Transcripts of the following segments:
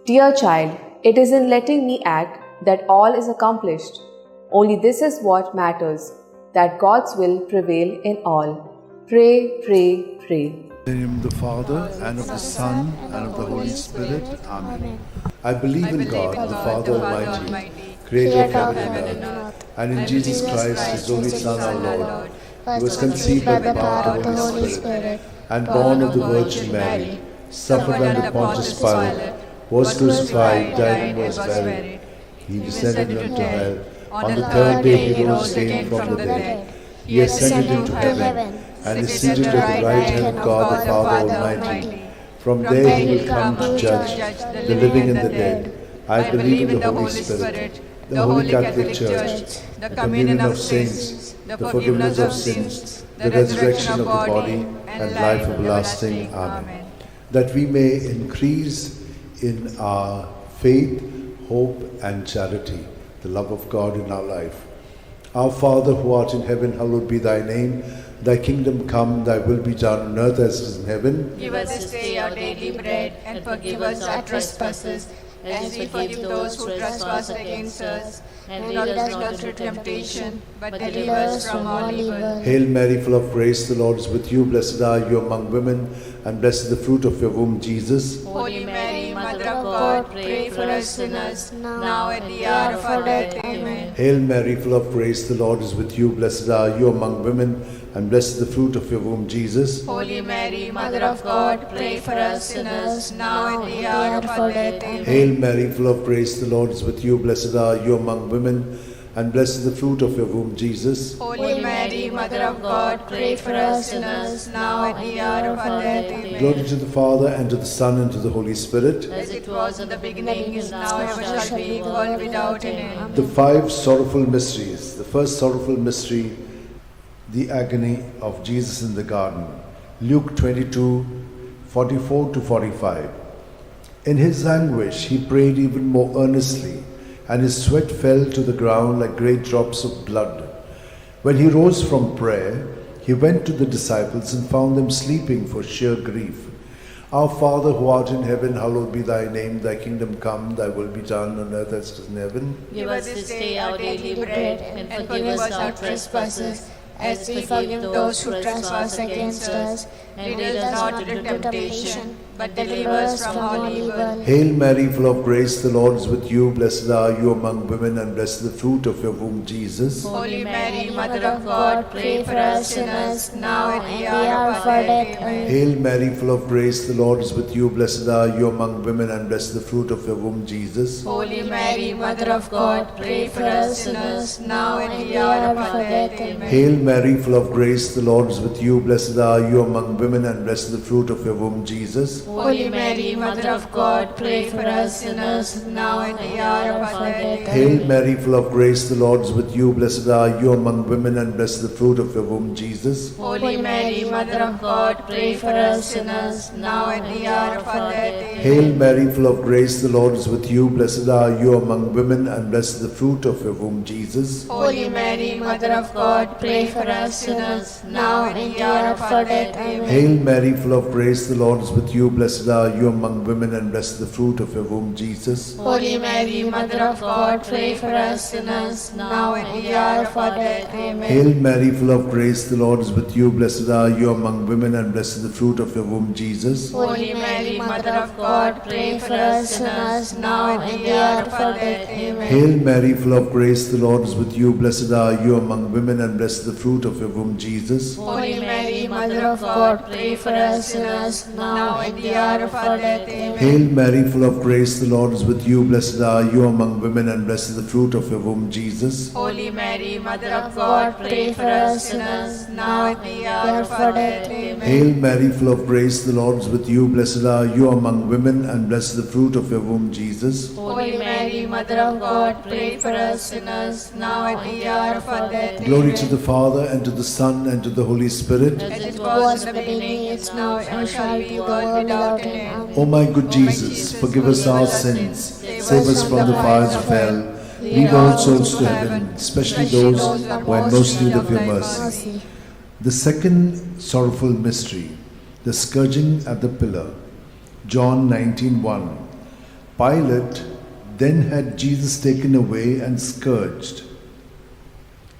Dear child, it is in letting me act that all is accomplished. Only this is what matters, that God's will prevail in all. Pray, pray, pray. In the name of the Father, and of the Son, and of the Holy Spirit. Amen. I believe in God, the Father Almighty, creator of heaven and earth, and in Jesus Christ, his only Son, our Lord, who was conceived by the power of the Holy Spirit, and born of the Virgin Mary, suffered under Pontius Pilate, was crucified, died, and was buried. He descended into hell. On the third day he rose again from the dead. He ascended into heaven, and is seated at the right hand of God the Father Almighty. From there he will come to judge the living and the dead. I believe in the Holy Spirit, the Holy Catholic Church, the communion of saints, the forgiveness of sins, the resurrection of the body, and life everlasting. Amen. That we may increase in our faith, hope, and charity, the love of God in our life. Our Father who art in heaven, hallowed be thy name. Thy kingdom come, thy will be done on earth as it is in heaven. Give us this day our daily bread, and forgive us our trespasses, as we forgive those who trespass against us. And lead us not into temptation, but deliver us from all evil. Hail Mary, full of grace, the Lord is with you. Blessed are you among women, and blessed is the fruit of your womb, Jesus. Holy Mary, Mother of God, pray for us sinners, now and at the hour of our death. Amen. Hail Mary, full of grace, the Lord is with you. Blessed are you among women, and blessed is the fruit of your womb, Jesus. Holy Mary, Mother of God, pray for us sinners, now and at the hour of our death. Amen. Hail Mary, full of grace, the Lord is with you. Blessed are you among women, and blessed is the fruit of your womb, Jesus. Holy Mary, Mother of God, pray for us sinners, now and at the hour of our death. Amen. Glory to the Father, and to the Son, and to the Holy Spirit. As it was in the beginning, is now, and ever shall be, world without end. The five sorrowful mysteries. The first sorrowful mystery, the agony of Jesus in the garden. Luke 22, 44 to 45. In his anguish, he prayed even more earnestly, and his sweat fell to the ground like great drops of blood. When he rose from prayer, he went to the disciples and found them sleeping for sheer grief. Our Father who art in heaven, hallowed be thy name. Thy kingdom come, thy will be done on earth as it is in heaven. Give us this day our daily bread, and forgive us our trespasses, as we forgive those who trespass against us. And lead us not into temptation, but deliver us from all evil. Hail Mary, full of grace, the Lord is with you. Blessed are you among women, and blessed is the fruit of your womb, Jesus. Holy Mary, Mother of God, pray for us sinners, now and at the hour of our death. Amen. Hail Mary, full of grace, the Lord is with you. Blessed are you among women, and blessed is the fruit of your womb, Jesus. Holy Mary, Mother of God, pray for us sinners, now and at the hour of our death. Amen. Hail Mary, full of grace, the Lord is with you. Blessed are you among women, and blessed is the fruit of your womb, Jesus. Holy Mary, Mother of God, pray for us sinners, now and at the hour of our death. Hail Mary, full of grace, the Lord is with you. Blessed are you among women, and blessed is the fruit of your womb, Jesus. Holy Mary, Mother of God, pray for us sinners, now and at the hour of our death. Amen. Hail Mary, full of grace, the Lord is with you. Blessed are you among women, and blessed is the fruit of your womb, Jesus. Holy Mary, Mother of God, pray for us sinners, now and at the hour of our death. Amen. Hail Mary, full of grace, the Lord is with you. Blessed are you among women, and blessed is the fruit of your womb, Jesus. Holy Mary, Mother of God, pray for us sinners, now and at the hour of our death. Amen. Hail Mary, full of grace, the Lord is with you. Blessed are you among women, and blessed is the fruit of your womb, Jesus. Holy Mary, Mother of God, pray for us sinners, now and at the hour of our death. Amen. Hail Mary, full of grace, the Lord is with you. Blessed are you among women, and blessed is the fruit of your womb, Jesus. Holy Mary, Mother of God, pray for us sinners, now and at the hour of our death. Amen. Hail Mary, full of grace, the Lord is with you. Blessed are you among women, and blessed is the fruit of your womb, Jesus. Holy Mary, Mother of God, pray for us sinners, now and at the hour of our death. Amen. Hail Mary, full of grace, the Lord is with you. Blessed are you among women, and blessed is the fruit of your womb, Jesus. Holy Mary, Mother of God, pray for us sinners, now and at the hour of our death. Glory to the Father, and to the Son, and to the Holy Spirit. As it was in the beginning, is now, and ever shall be, world without end. O my good Jesus, forgive us our sins, save us from the fires of hell, lead all souls to heaven, especially those who are in most need of your mercy. The second sorrowful mystery, the scourging at the pillar. John 19:1. Pilate then had Jesus taken away and scourged.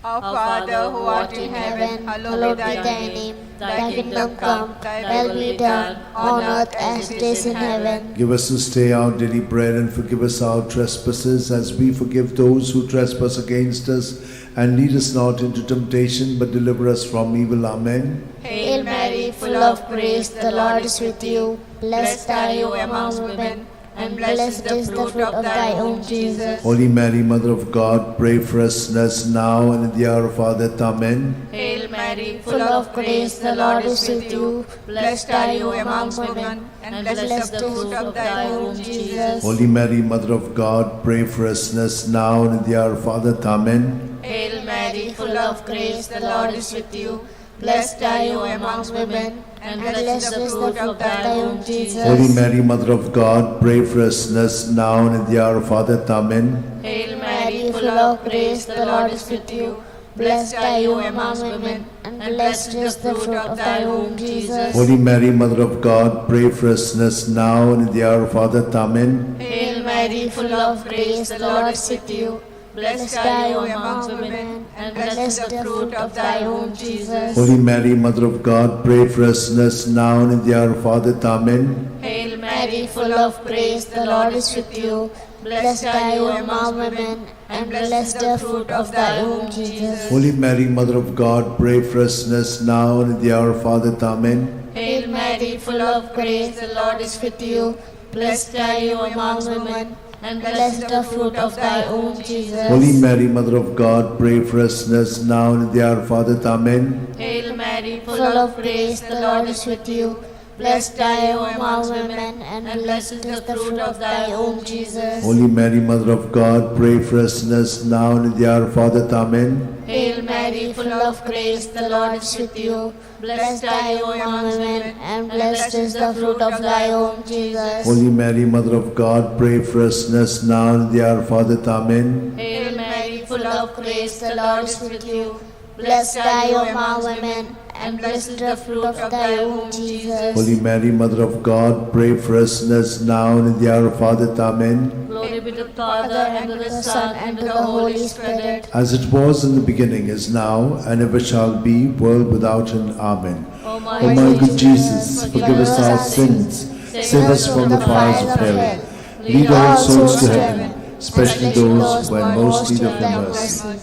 Our Father who art in heaven, hallowed be thy name. Thy kingdom come, thy will be done, on earth as it is in heaven. Give us this day our daily bread, and forgive us our trespasses, as we forgive those who trespass against us. And lead us not into temptation, but deliver us from evil. Amen. Hail Mary, full of grace, the Lord is with you. Blessed are you among women, and blessed is the fruit of thy womb, Jesus. Holy Mary, Mother of God, pray for us sinners now and in the hour of our death. Amen. Hail Mary, full of grace, the Lord is with you. Blessed are you among women, and blessed is the fruit of thy womb, Jesus. Holy Mary, Mother of God, pray for us sinners now and in the hour of our death. Amen. Hail Mary, full of grace, the Lord is with you. Blessed are you among women, and blessed is the fruit of thy womb, Jesus. Holy Mary, Mother of God, pray for us sinners now and in the hour of our death. Amen. Hail Mary, full of grace, the Lord is with you. Blessed are you among women, and blessed is the fruit of thy womb, Jesus. Holy Mary, Mother of God, pray for us sinners now and in the hour of our death. Amen. Hail Mary, full of grace, the Lord is with you. Blessed are you among women, and blessed is the fruit of thy womb, Jesus. Holy Mary, Mother of God, pray for us sinners now and in the hour of our death. Amen. Hail Mary, full of grace, the Lord is with you. Blessed are you among women, and blessed is the fruit of thy womb, Jesus. Holy Mary, Mother of God, pray for us sinners now and in the hour of our death. Amen. Hail Mary, full of grace, the Lord is with you. Blessed are you among women, and blessed is the fruit of thy womb, Jesus. Holy Mary, Mother of God, pray for us sinners now and in the hour of our death. Amen. Hail Mary, full of grace, the Lord is with you. Blessed are you among women, and blessed is the fruit of thy womb, Jesus. Holy Mary, Mother of God, pray for us sinners now and in the hour of our death. Amen. Hail Mary, full of grace, the Lord is with you. Blessed are you among women, and blessed is the fruit of thy womb, Jesus. Holy Mary, Mother of God, pray for us sinners now and in the hour of our death. Amen. Hail Mary, full of grace, the Lord is with you. Blessed are you among women, and blessed is the fruit of thy womb, Jesus. Holy Mary, Mother of God, pray for us sinners now and in the hour of our death. Amen. Glory be to the Father, and to the Son, and to the Holy Spirit. As it was in the beginning, is now, and ever shall be, world without end. Amen. O my good Jesus, forgive us our sins, save us from the fires of hell, lead all souls to heaven, especially those who are in most need of your mercy.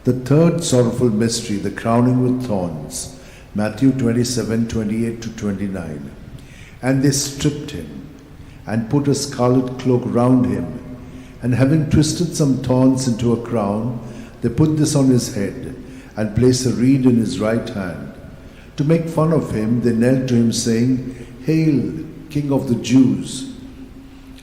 The third sorrowful mystery, the crowning with thorns. Matthew 27:28-29. And they stripped him, and put a scarlet cloak round him, and having twisted some thorns into a crown, they put this on his head, and placed a reed in his right hand. To make fun of him, they knelt to him, saying, Hail, King of the Jews!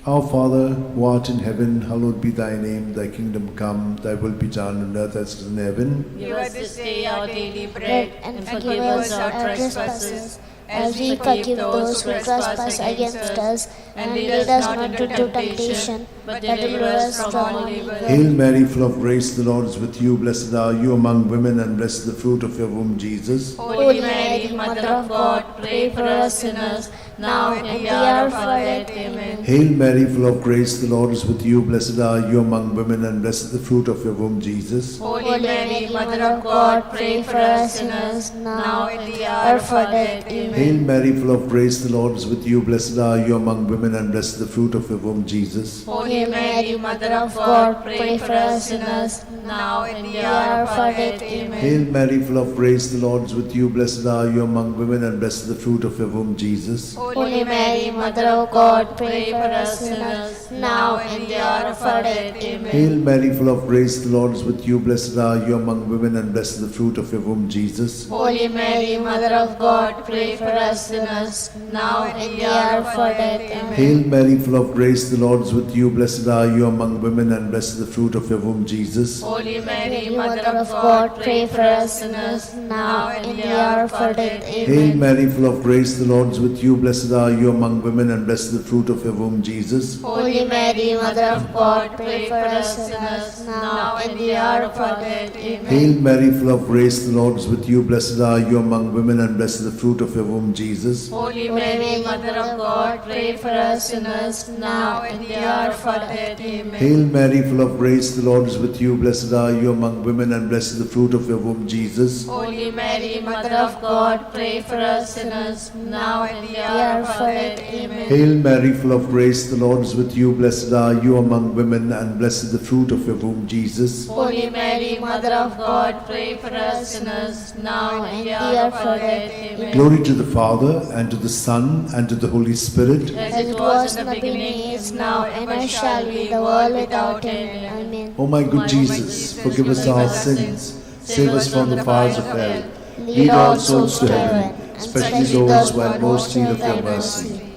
Our Father, who art in heaven, hallowed be thy name. Thy kingdom come, thy will be done on earth as it is in heaven. Give us this day our daily bread, and forgive us our trespasses, as we forgive those who trespass against us. And lead us not into temptation, but deliver us from evil. Hail Mary, full of grace, the Lord is with you. Blessed are you among women, and blessed is the fruit of your womb, Jesus. Holy Mary, Mother of God, pray for us sinners, now and in the hour of our death. Amen. Hail Mary, full of grace, the Lord is with you. Blessed are you among women, and blessed is the fruit of your womb, Jesus. Holy Mary, Mother of God, pray for us sinners, now and in the hour of our death. Amen. Hail Mary, full of grace, the Lord is with you. Blessed are you among women, and blessed is the fruit of your womb, Jesus. Holy Mary, Mother of God, pray for us sinners, now and in the hour of our death. Amen. Hail Mary, full of grace, the Lord is with you. Blessed are you among women, and blessed is the fruit of your womb, Jesus. Holy Mary, Mother of God, pray for us sinners, now and in the hour of our death. Amen. Hail Mary, full of grace, the Lord is with you. Blessed are you among women, and blessed is the fruit of your womb, Jesus. Holy Mary, Mother of God, pray for us sinners, now and in the hour of our death. Amen. Hail Mary, full of grace, the Lord is with you. Blessed are you among women, and blessed is the fruit of your womb, Jesus. Holy Mary, Mother of God, pray for us sinners, now and in the hour of our death. Amen. Hail Mary, full of grace, the Lord is with you. Blessed are you among women, and blessed is the fruit of your womb, Jesus. Holy Mary, Mother of God, pray for us sinners, now and in the hour of our death. Amen. Hail Mary, full of grace, the Lord is with you. Blessed are you among women, and blessed is the fruit of your womb, Jesus. Holy Mary, Mother of God, pray for us sinners, now and in the hour of our death. Amen. Hail Mary, full of grace, the Lord is with you. Blessed are you among women, and blessed is the fruit of your womb, Jesus. Holy Mary, Mother of God, pray for us sinners, now and in the hour of our death. Amen. Hail Mary, full of grace, the Lord is with you. Blessed are you among women, and blessed is the fruit of your womb, Jesus. Holy Mary, Mother of God, pray for us sinners, now and in the hour of our death. Amen. Glory to the Father, and to the Son, and to the Holy Spirit. As it was in the beginning, is now, and ever shall be, the world without end. Amen. O my good Jesus, forgive us our sins, save us from the fires of hell, lead all souls to heaven, especially those who are most in need of your mercy.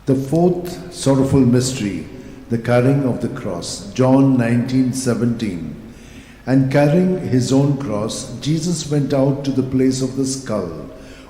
The fourth sorrowful mystery, the carrying of the cross. John 19:17. And carrying his own cross, Jesus went out to the place of the skull,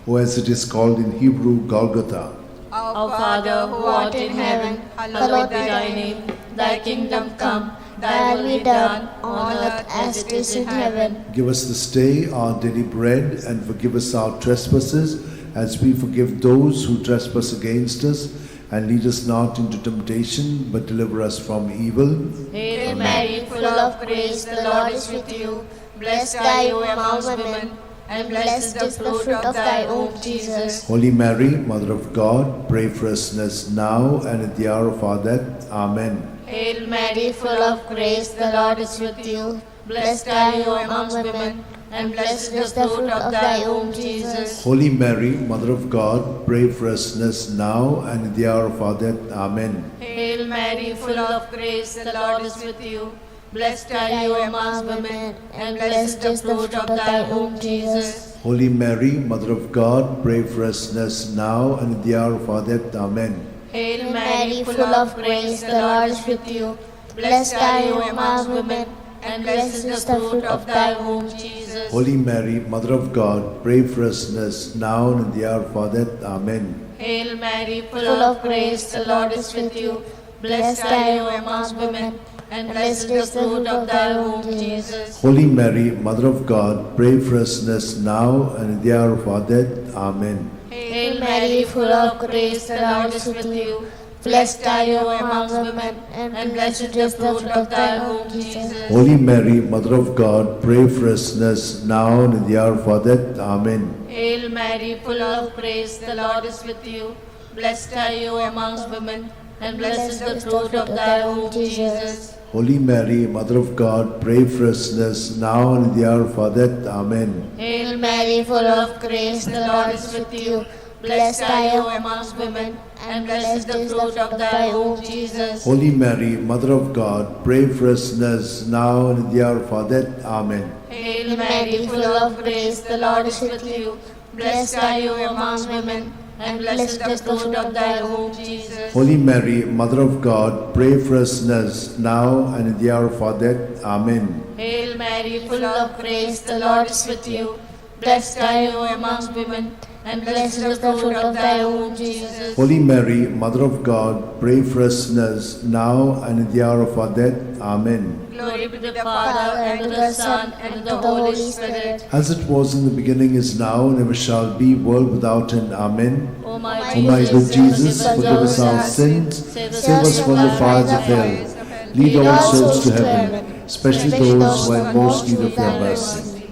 or as it is called in Hebrew, Golgotha. Our Father, who art in heaven, hallowed be thy name. Thy kingdom come, thy will be done, on earth as it is in heaven. Give us this day our daily bread, and forgive us our trespasses, as we forgive those who trespass against us. And lead us not into temptation, but deliver us from evil. Hail Mary, full of grace, the Lord is with you. Blessed are you among women, and blessed is the fruit of thy womb, Jesus. Holy Mary, Mother of God, pray for us sinners now and at the hour of our death. Amen. Hail Mary, full of grace, the Lord is with you. Blessed are you among women, and blessed is the fruit of thy womb, Jesus. Holy Mary, Mother of God, pray for us sinners now and at the hour of our death. Amen. Hail Mary, full of grace, the Lord is with you. Blessed are you among women, and blessed is the fruit of thy womb, Jesus. Holy Mary, Mother of God, pray for us sinners now and at the hour of our death. Amen. Hail Mary, full of grace, the Lord is with you. Blessed are you among women, and blessed is the fruit of thy womb, Jesus. Holy Mary, Mother of God, pray for us sinners now and at the hour of our death. Amen. Hail Mary, full of grace, the Lord is with you. Blessed are you among women, and blessed is the fruit of thy womb, Jesus. Holy Mary, Mother of God, pray for us sinners now and at the hour of our death. Amen. Hail Mary, full of grace, the Lord is with you. Blessed are you among women, and blessed is the fruit of thy womb, Jesus. Holy Mary, Mother of God, pray for us sinners now and at the hour of our death. Amen. Hail Mary, full of grace, the Lord is with you. Blessed are you amongst women, and blessed is the fruit of thy womb, Jesus. Holy Mary, Mother of God, pray for us sinners now and at the hour of our death. Amen. Hail Mary, full of grace, the Lord is with you. Blessed are you amongst women, and blessed is the fruit of thy womb, Jesus. Holy Mary, Mother of God, pray for us sinners now and at the hour of our death. Amen. Hail Mary, full of grace, the Lord is with you. Blessed are you amongst women, and blessed is the fruit of thy womb, Jesus. Holy Mary, Mother of God, pray for us sinners now and at the hour of our death. Amen. Hail Mary, full of grace, the Lord is with you. Blessed are you amongst women, and blessed is the fruit of thy womb, Jesus. Holy Mary, Mother of God, pray for us sinners now and at the hour of our death. Amen. Glory be to the Father, and to the Son, and to the Holy Spirit. As it was in the beginning, is now, and ever shall be, world without end. Amen. O my good Jesus, forgive us our sins, save us from the fires of hell, lead all souls to heaven, especially those who are in most need of your mercy.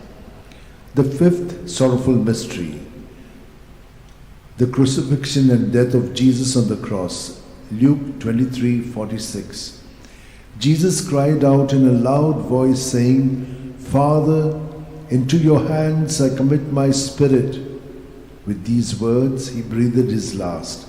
The fifth sorrowful mystery, the crucifixion and death of Jesus on the cross. Luke 23:46. Jesus cried out in a loud voice, saying, Father, into your hands I commit my spirit. With these words he breathed his last.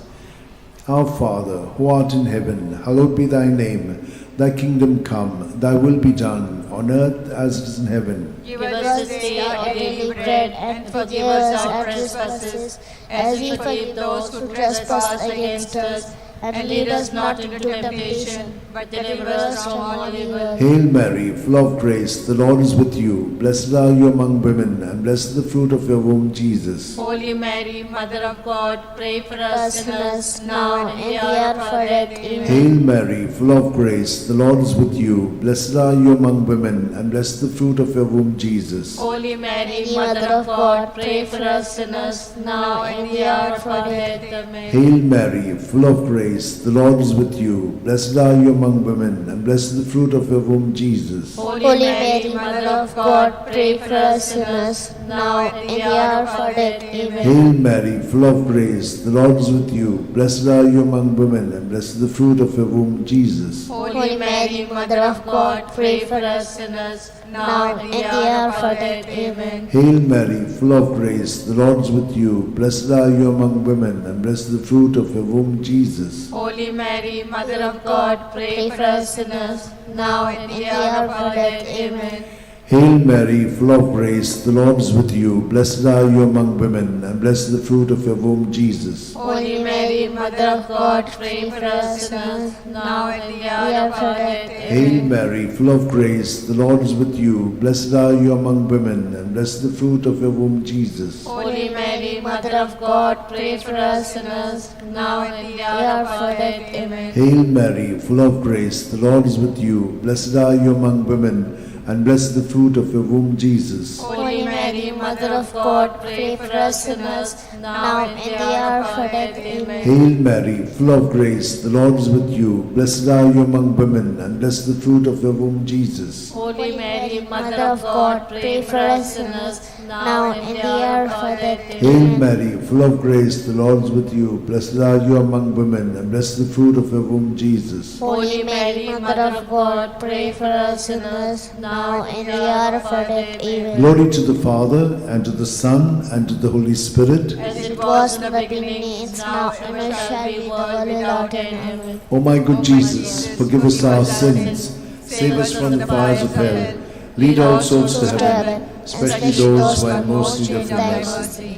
Our Father, who art in heaven, hallowed be thy name. Thy kingdom come, thy will be done, on earth as it is in heaven. Give us this day our daily bread, and forgive us our trespasses, as we forgive those who trespass against us. and lead us not into temptation, but deliver us from all evil. Hail Mary, full of grace, the Lord is with you. Blessed are you among women, and blessed is the fruit of your womb, Jesus. Holy Mary, Mother of God, pray for us sinners, now and in the hour of our death. Amen. Hail Mary, full of grace, the Lord is with you. Blessed are you among women, and blessed is the fruit of your womb, Jesus. Holy Mary, Mother of God, pray for us sinners, now and in the hour of our death. Amen. Hail Mary, full of grace, the Lord is with you. Blessed are you among women, and blessed is the fruit of your womb, Jesus. Holy Mary, Mother of God, pray for us sinners, now and in the hour of our death. Amen. Hail Mary, full of grace, the Lord is with you. Blessed are you among women, and blessed is the fruit of your womb, Jesus. Holy Mary, Mother of God, pray for us sinners, now and in the hour of our death. Amen. Hail Mary, full of grace, the Lord is with you. Blessed are you among women, and blessed is the fruit of your womb, Jesus. Holy Mary, Mother of God, pray for us sinners, now and in the hour of our death. Amen. Hail Mary, full of grace, the Lord is with you. Blessed are you among women, and blessed is the fruit of your womb, Jesus. Holy Mary, Mother of God, pray for us sinners, now and in the hour of our death. Hail Mary, full of grace, the Lord is with you. Blessed are you among women, and blessed is the fruit of your womb, Jesus. Holy Mary, Mother of God, pray for us sinners, now and in the hour of our death. Amen. Hail Mary, full of grace, the Lord is with you. Blessed are you among women, and blessed is the fruit of your womb, Jesus. Holy Mary, Mother of God, pray for us sinners, now and in the hour of our death. Amen. Hail Mary, full of grace, the Lord is with you. Blessed are you among women, and blessed is the fruit of your womb, Jesus. Holy Mary, Mother of God, pray for us sinners, now and in the hour of our death. Hail Mary, full of grace, the Lord is with you. Blessed are you among women, and blessed is the fruit of your womb, Jesus. Holy Mary, Mother of God, pray for us sinners, now and in the hour of our death. Amen. Glory to the Father, and to the Son, and to the Holy Spirit. As it was in the beginning, is now, and ever shall be, world without end. Amen. O my good Jesus, forgive us our sins, save us from the fires of hell, lead all souls to heaven, especially those who are in most need of your mercy.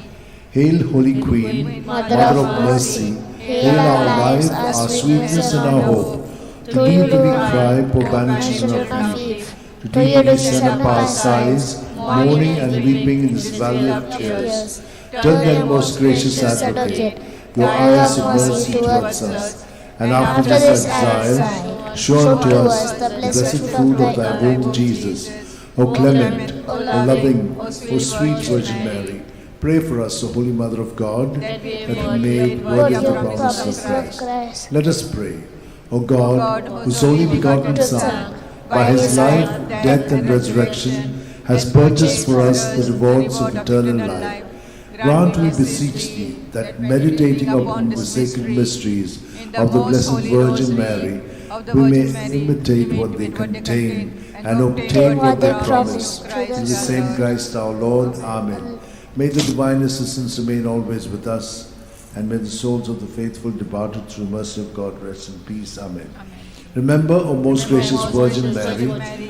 Hail, Holy Queen, Mother of Mercy, hail our life, our sweetness, and our hope. To thee do we cry, poor banished children of Eve. To thee do we send up our sighs, mourning and weeping in this valley of tears. Turn then, most gracious Advocate, your eyes of mercy towards us, and after this exile, show unto us the blessed fruit of thy womb, Jesus. O clement, O loving, O sweet Virgin Mary, pray for us, O Holy Mother of God, that we be made worthy of the promise of Christ. Let us pray. O God, whose only begotten Son, by his life, death, and resurrection, has purchased for us the rewards of eternal life, grant, we beseech thee, that meditating upon the sacred mysteries of the Blessed Virgin Mary, we may imitate what they contain and obtain what they promise. Through the same Christ our Lord. Amen. May the divine assistance remain always with us, and may the souls of the faithful departed through the mercy of God rest in peace. Amen. Remember, O most gracious Virgin Mary,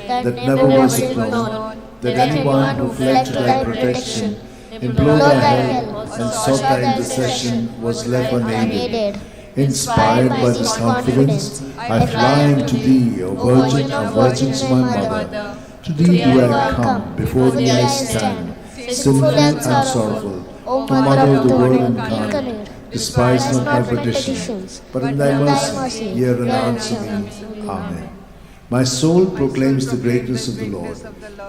that never was it known that anyone who fled to thy protection, implored thy help, and sought thy intercession was left unaided. Inspired by this confidence, I fly unto thee, O Virgin of Virgins, my Mother. To thee do I come, before thee I stand, sinful and sorrowful, O Mother of the world incarnate. Despise not my petitions, but in thy mercy hear and answer me. Amen. My soul proclaims the greatness of the Lord.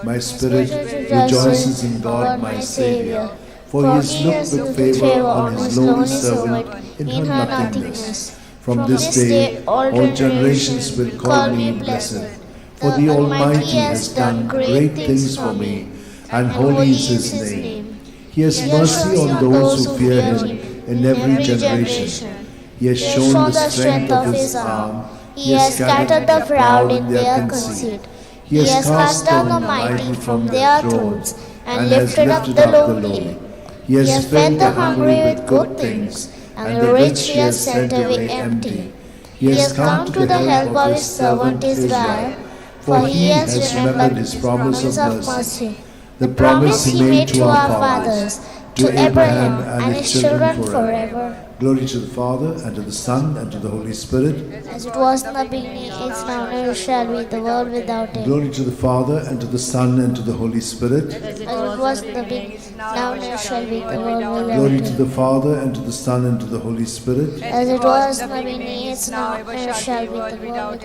My spirit rejoices in God my Saviour, for he has looked with favour on his lowly servant in her nothingness. From this day all generations will call me blessed, for the Almighty has done great things for me, and holy is his name. He has mercy on those who fear him in every generation. He has shown the strength of his arm. He has scattered the proud in their conceit. He has cast down the mighty from their thrones, and lifted up the lowly. He has fed the hungry with good things, and the rich he has sent away empty. He has come to the help of his servant Israel, for he has remembered his promise of mercy, the promise he made to our fathers, to Abraham and his children forever. Glory to the Father, and to the Son, and to the Holy Spirit. As it was in the beginning, is now, and ever shall be, the world without end. Glory to the Father, and to the Son, and to the Holy Spirit. As it was in the beginning, is now, and ever shall be, the world without Glory to end. the Father, and to the Son, and to the Holy Spirit. As it was in the beginning, is now, and ever shall be, the world without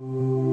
end.